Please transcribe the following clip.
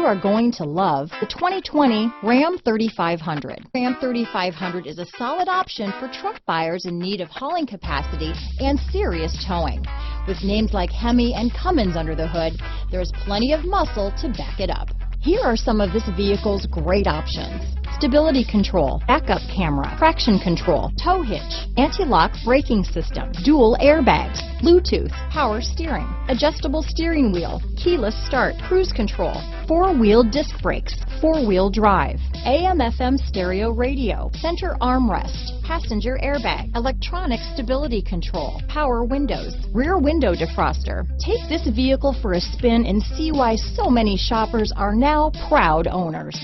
are going to love the 2020 Ram 3500. Ram 3500 is a solid option for truck buyers in need of hauling capacity and serious towing. With names like Hemi and Cummins under the hood, there's plenty of muscle to back it up. Here are some of this vehicle's great options: stability control, backup camera, traction control, tow hitch, anti-lock braking system, dual airbags, Bluetooth, power steering, adjustable steering wheel, keyless start, cruise control, four-wheel disc brakes, four-wheel drive, AM/FM stereo radio, center armrest, passenger airbag, electronic stability control, power windows, rear window defroster. Take this vehicle for a spin and see why so many shoppers are now proud owners.